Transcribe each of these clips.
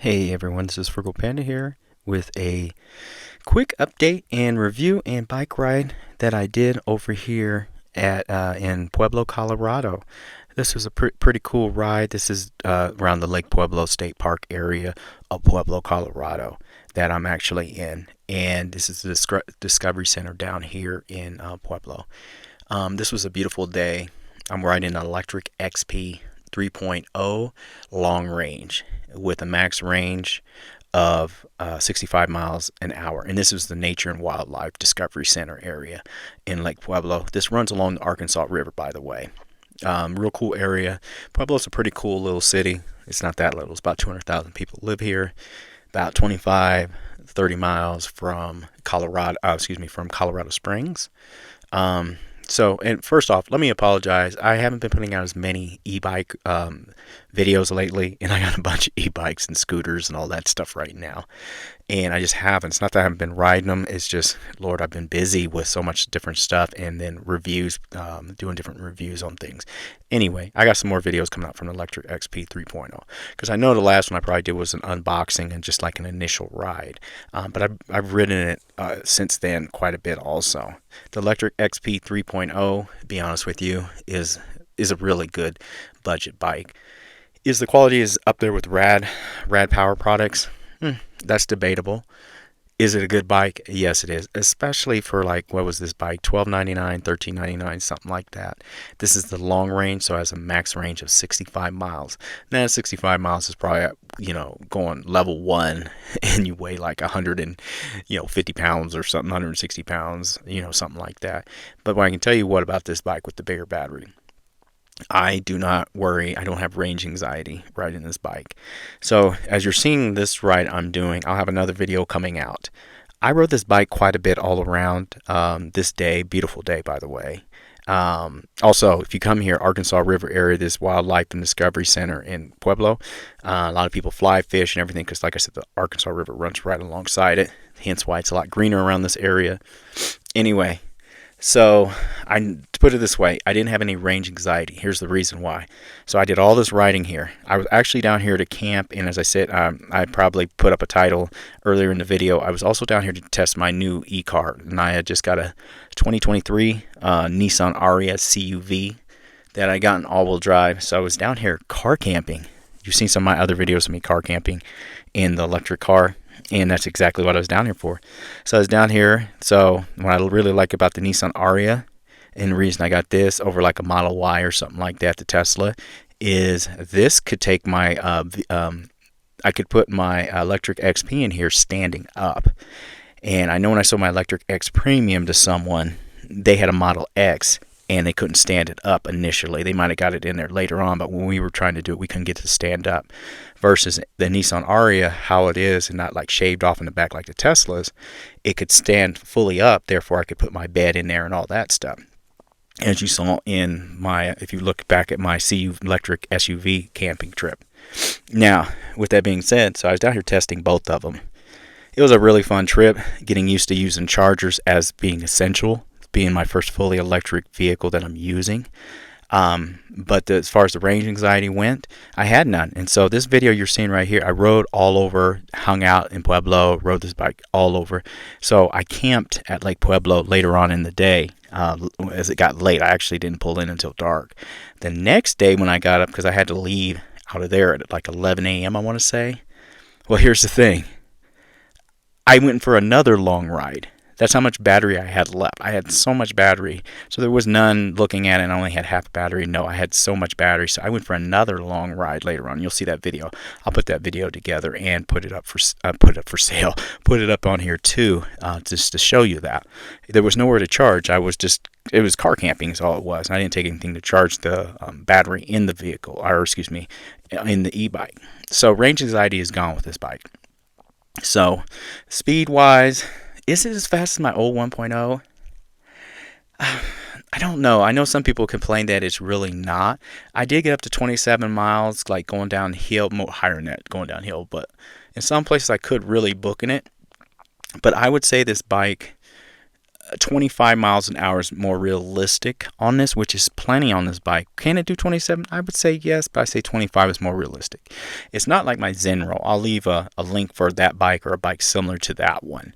Hey everyone, this is Frugal Panda here with a quick update and review and bike ride that I did over here at in Pueblo, Colorado. This was a pretty cool ride. This is around the Lake Pueblo State Park area of Pueblo, Colorado that I'm actually in. And this is the Discovery Center down here in Pueblo. This was a beautiful day. I'm riding an Lectric XP 3.0 long range with a max range of 65 miles an hour. And this is the Nature and Wildlife Discovery Center area in Lake Pueblo. This runs along the Arkansas River, by the way. Real cool area. Pueblo's a pretty cool little city. It's not that little. It's about 200,000 people live here. About 30 miles from from Colorado Springs. And first off, let me apologize. I haven't been putting out as many e-bike videos lately, and I got a bunch of e-bikes and scooters and all that stuff right now. And I just haven't. It's not that I haven't been riding them. It's just, Lord, I've been busy with so much different stuff and then reviews, doing different reviews on things. Anyway, I got some more videos coming out from the Lectric XP 3.0 because I know the last one I probably did was an unboxing and just like an initial ride. But I've ridden it since then quite a bit also. The Lectric XP 3.0, to be honest with you, is a really good budget bike. Is the quality is up there with Rad Power products? That's debatable. Is it a good bike? Yes, it is. Especially for like, what was this bike? $12.99, $13.99, something like that. This is the long range, so it has a max range of 65 miles. Now, 65 miles is probably, going level 1 and you weigh like 50 pounds or something, 160 pounds, something like that. But I can tell you what about this bike with the bigger battery. I do not worry. I don't have range anxiety riding this bike. So as you're seeing this ride I'm doing, I'll have another video coming out. I rode this bike quite a bit all around this day. Beautiful day, by the way. Also, if you come here, Arkansas River area, this Wildlife and Discovery Center in Pueblo, a lot of people fly fish and everything because, like I said, the Arkansas River runs right alongside it. Hence why it's a lot greener around this area. Anyway. So, to put it this way, I didn't have any range anxiety. Here's the reason why. So I did all this riding here. I was actually down here to camp, and as I said, I probably put up a title earlier in the video. I was also down here to test my new e-car, and I had just got a 2023 Nissan Ariya CUV that I got in all-wheel drive. So I was down here car camping. You've seen some of my other videos of me car camping in the electric car. And that's exactly what I was down here for. So I was down here. So what I really like about the Nissan Ariya, and the reason I got this over like a Model Y or something like that, the Tesla, is this could take my, I could put my Lectric XP in here standing up. And I know when I sold my Lectric X Premium to someone, they had a Model X and they couldn't stand it up initially. They might have got it in there later on, but when we were trying to do it, we couldn't get it to stand up. Versus the Nissan Ariya, how it is, and not like shaved off in the back like the Teslas, it could stand fully up. Therefore, I could put my bed in there and all that stuff. As you saw in my, if you look back at my CU electric SUV camping trip. Now, with that being said, so I was down here testing both of them. It was a really fun trip, getting used to using chargers as being essential, being my first fully electric vehicle that I'm using. But as far as the range anxiety went, I had none. And so this video you're seeing right here, I rode all over, hung out in Pueblo, rode this bike all over. So I camped at Lake Pueblo later on in the day. As it got late, I actually didn't pull in until dark. The next day when I got up, because I had to leave out of there at like 11 a.m., I want to say. Well, here's the thing. I went for another long ride. That's how much battery I had left. I had so much battery. So there was none looking at it and I only had half a battery. No, I had so much battery. So I went for another long ride later on. You'll see that video. I'll put that video together and put it up for sale. Put it up on here too, just to show you that. There was nowhere to charge. It was car camping is all it was. I didn't take anything to charge the battery in the vehicle, or excuse me, in the e-bike. So range anxiety is gone with this bike. So speed-wise, is it as fast as my old 1.0? I don't know. I know some people complain that it's really not. I did get up to 27 miles, like going downhill, more higher than that, going downhill. But in some places I could really book in it. But I would say this bike, 25 miles an hour is more realistic on this, which is plenty on this bike. Can it do 27? I would say yes, but I say 25 is more realistic. It's not like my Zenro. I'll leave a link for that bike or a bike similar to that one,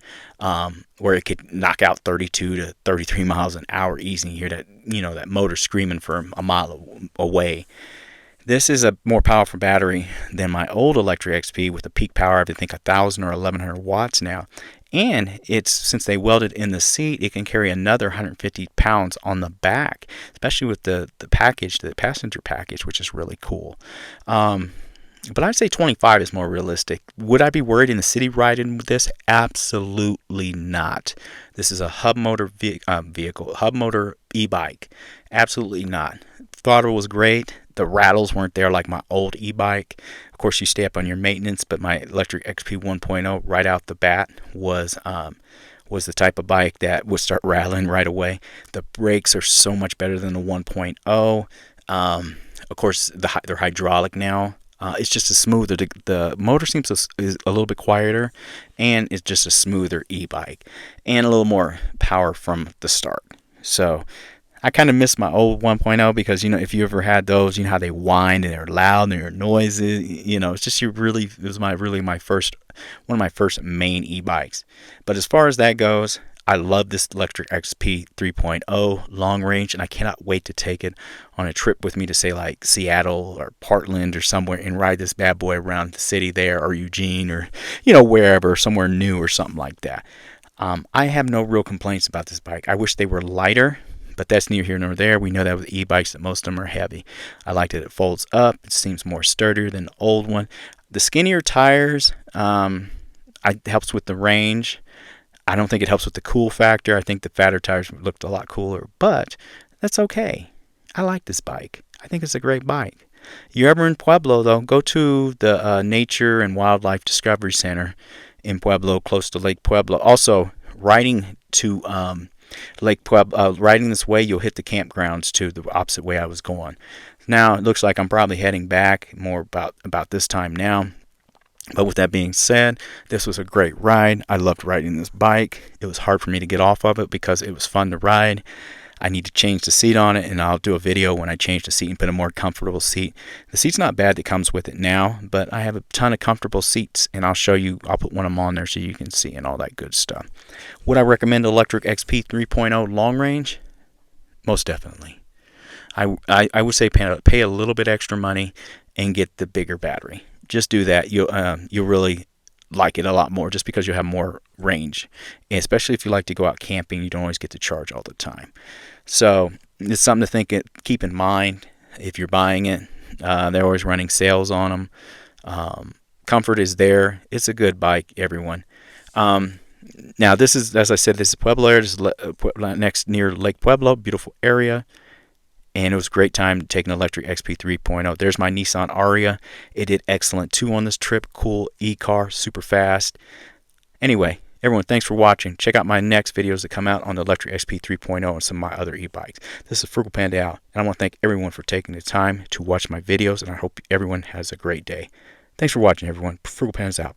where it could knock out 32 to 33 miles an hour easy. You hear that, that motor screaming for a mile away. This is a more powerful battery than my old Lectric XP with a peak power of I think 1,000 or 1,100 watts now. And since they welded in the seat, it can carry another 150 pounds on the back, especially with the package, the passenger package, which is really cool. But I'd say 25 is more realistic. Would I be worried in the city riding with this? Absolutely not. This is a hub motor vehicle, hub motor e-bike. Absolutely not. Throttle was great. The rattles weren't there like my old e-bike. Of course, you stay up on your maintenance, but my Lectric XP 1.0 right out the bat was the type of bike that would start rattling right away. The brakes are so much better than the 1.0. Of course, they're hydraulic now. It's just a smoother. The motor is a little bit quieter, and it's just a smoother e-bike, and a little more power from the start. So I kind of miss my old 1.0 because, if you ever had those, how they whine and they're loud and they're noisy. It's just it was my first, one of my first main e-bikes. But as far as that goes, I love this Lectric XP 3.0 long range, and I cannot wait to take it on a trip with me to, say, like Seattle or Portland or somewhere, and ride this bad boy around the city there, or Eugene, or wherever, somewhere new or something like that. I have no real complaints about this bike. I wish they were lighter, but that's neither here nor there. We know that with e-bikes that most of them are heavy. I like that it folds up. It seems more sturdier than the old one. The skinnier tires helps with the range. I don't think it helps with the cool factor. I think the fatter tires looked a lot cooler, but that's okay. I like this bike. I think it's a great bike. You're ever in Pueblo, though, go to the Nature and Wildlife Discovery Center in Pueblo, close to Lake Pueblo. Also, riding to Lake Pueblo, riding this way, you'll hit the campgrounds too, the opposite way I was going. Now, it looks like I'm probably heading back more about this time now. But with that being said, this was a great ride. I loved riding this bike. It was hard for me to get off of it because it was fun to ride. I need to change the seat on it, and I'll do a video when I change the seat and put a more comfortable seat. The seat's not bad that comes with it now, but I have a ton of comfortable seats, and I'll show you. I'll put one of them on there so you can see and all that good stuff. Would I recommend the Lectric XP 3.0 long range? Most definitely. I would say pay a little bit extra money and get the bigger battery. Just do that. You'll really like it a lot more, just because you'll have more range. And especially if you like to go out camping, you don't always get to charge all the time. So it's something to keep in mind if you're buying it. They're always running sales on them. Comfort is there. It's a good bike, everyone. Now, this is, as I said, this is Pueblo area. This is next near Lake Pueblo, beautiful area. And it was a great time taking the Lectric XP 3.0. There's my Nissan Aria. It did excellent too on this trip. Cool e-car, super fast. Anyway, everyone, thanks for watching. Check out my next videos that come out on the Lectric XP 3.0 and some of my other e-bikes. This is Frugal Panda out, and I want to thank everyone for taking the time to watch my videos, and I hope everyone has a great day. Thanks for watching, everyone. Frugal Panda's out.